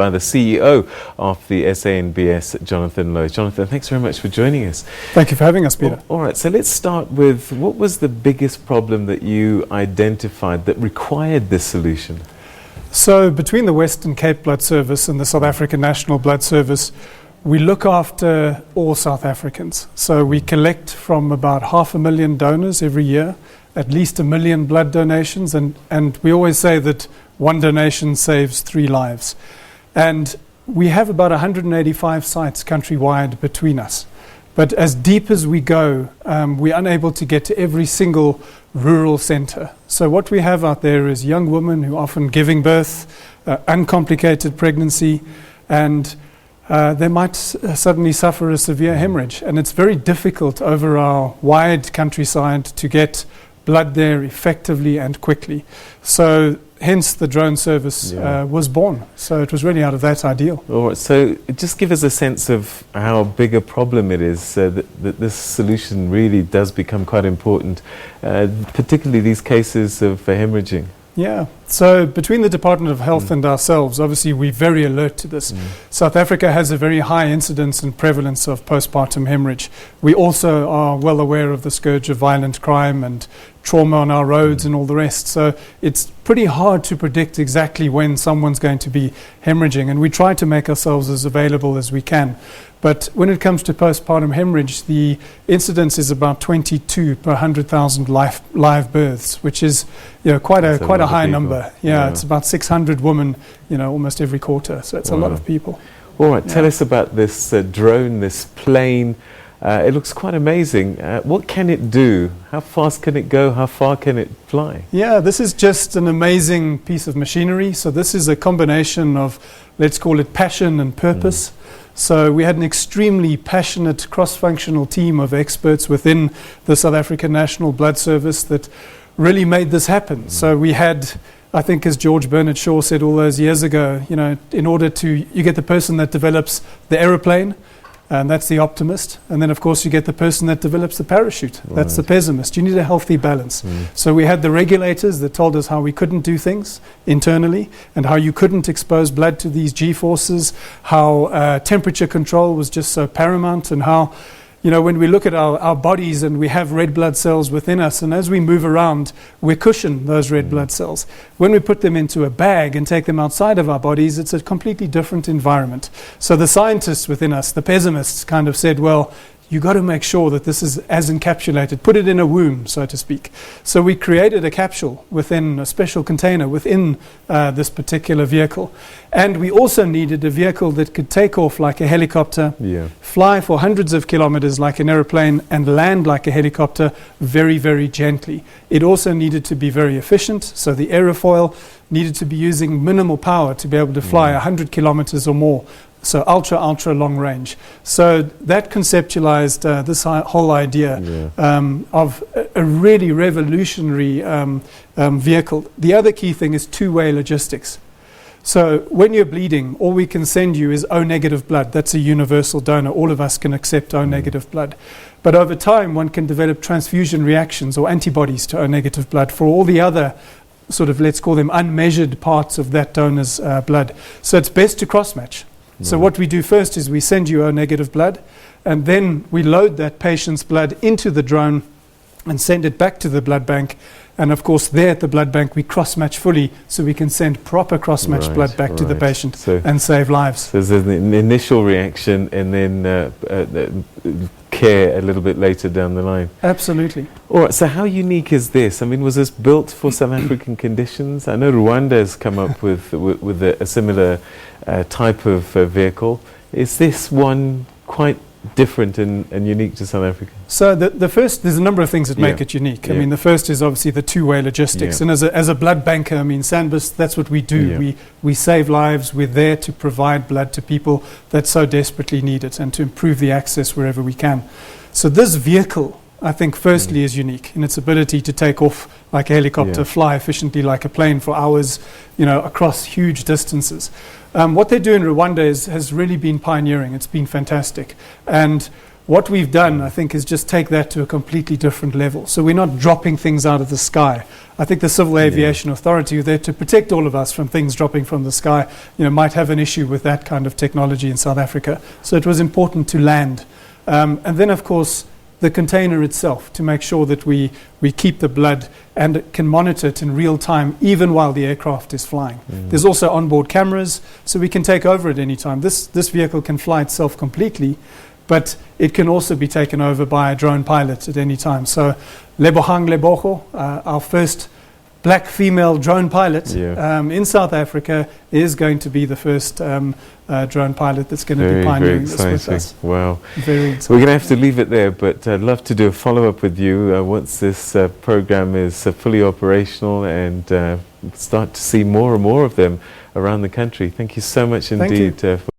by the CEO of the SANBS, Jonathan Louw. Jonathan, thanks very much for joining us. Thank you for having us, Peter. All right, so let's start with, what was the biggest problem that you identified that required this solution? So between the Western Cape Blood Service and the South African National Blood Service, we look after all South Africans. So we collect from about 500,000 donors every year, at least 1 million blood donations, and we always say that one donation saves 3 lives. And we have about 185 sites countrywide between us. But as deep as we go, we're unable to get to every single rural centre. So what we have out there is young women who are often giving birth, uncomplicated pregnancy, and they might suddenly suffer a severe hemorrhage. And it's very difficult over our wide countryside to get blood there effectively and quickly. So hence the drone service was born. So it was really out of that ideal. All right, so just give us a sense of how big a problem it is that this solution really does become quite important, particularly these cases of hemorrhaging. Yeah, so between the Department of Health and ourselves, obviously we're very alert to this. South Africa has a very high incidence and prevalence of postpartum hemorrhage. We also are well aware of the scourge of violent crime and trauma on our roads and all the rest. So it's pretty hard to predict exactly when someone's going to be hemorrhaging, and we try to make ourselves as available as we can. But when it comes to postpartum hemorrhage, the incidence is about 22 per 100,000 live births, which is quite a high number. Yeah, it's about 600 women, almost every quarter. So it's a lot of people. All right, tell us about this drone, this plane. It looks quite amazing. What can it do? How fast can it go? How far can it fly? Yeah, this is just an amazing piece of machinery. So this is a combination of, let's call it passion and purpose. So we had an extremely passionate cross-functional team of experts within the South African National Blood Service that really made this happen. So we had, I think as George Bernard Shaw said all those years ago, in order to, you get the person that develops the aeroplane, and that's the optimist. And then, of course, you get the person that develops the parachute. That's the pessimist. You need a healthy balance. So we had the regulators that told us how we couldn't do things internally and how you couldn't expose blood to these G-forces, how temperature control was just so paramount, and how, when we look at our bodies and we have red blood cells within us, and as we move around, we cushion those red blood cells. When we put them into a bag and take them outside of our bodies, it's a completely different environment. So the scientists within us, the pessimists, kind of said, well, you got to make sure that this is as encapsulated, put it in a womb, so to speak. So we created a capsule within a special container within this particular vehicle. And we also needed a vehicle that could take off like a helicopter, fly for hundreds of kilometers like an aeroplane, and land like a helicopter very, very gently. It also needed to be very efficient. So the aerofoil needed to be using minimal power to be able to fly 100 kilometers or more. So ultra long range. So that conceptualized this whole idea of a really revolutionary vehicle. The other key thing is two-way logistics. So when you're bleeding, all we can send you is O-negative blood. That's a universal donor. All of us can accept O-negative blood. But over time, one can develop transfusion reactions or antibodies to O-negative blood for all the other sort of, let's call them unmeasured parts of that donor's blood. So it's best to cross-match. So what we do first is we send you O-negative blood, and then we load that patient's blood into the drone and send it back to the blood bank. And of course, there at the blood bank, we cross-match fully, so we can send proper cross-match blood back to the patient and save lives. So there's an initial reaction and then care a little bit later down the line. Absolutely. All right, so how unique is this? I mean, was this built for South African conditions? I know Rwanda has come up with a similar type of vehicle. Is this one quite different and unique to South Africa? So the first, there's a number of things that make it unique. I mean, the first is obviously the two-way logistics. And as a blood banker, I mean, SANBS, that's what we do. We save lives. We're there to provide blood to people that so desperately need it and to improve the access wherever we can. So this vehicle, I think, firstly is unique in its ability to take off like a helicopter, fly efficiently like a plane for hours, across huge distances. What they do in Rwanda has really been pioneering. It's been fantastic. And what we've done, I think, is just take that to a completely different level. So we're not dropping things out of the sky. I think the Civil Aviation Authority, who are there to protect all of us from things dropping from the sky, might have an issue with that kind of technology in South Africa. So it was important to land. And then, of course, the container itself, to make sure that we keep the blood and can monitor it in real time, even while the aircraft is flying. There's also onboard cameras, so we can take over at any time. This vehicle can fly itself completely, but it can also be taken over by a drone pilot at any time. So Lebohang Lebogo, our first black female drone pilot in South Africa, is going to be the first drone pilot that's going to be pioneering this with us. Wow. Very exciting. We're going to have to leave it there, but I'd love to do a follow-up with you once this program is fully operational and start to see more and more of them around the country. Thank you so much indeed for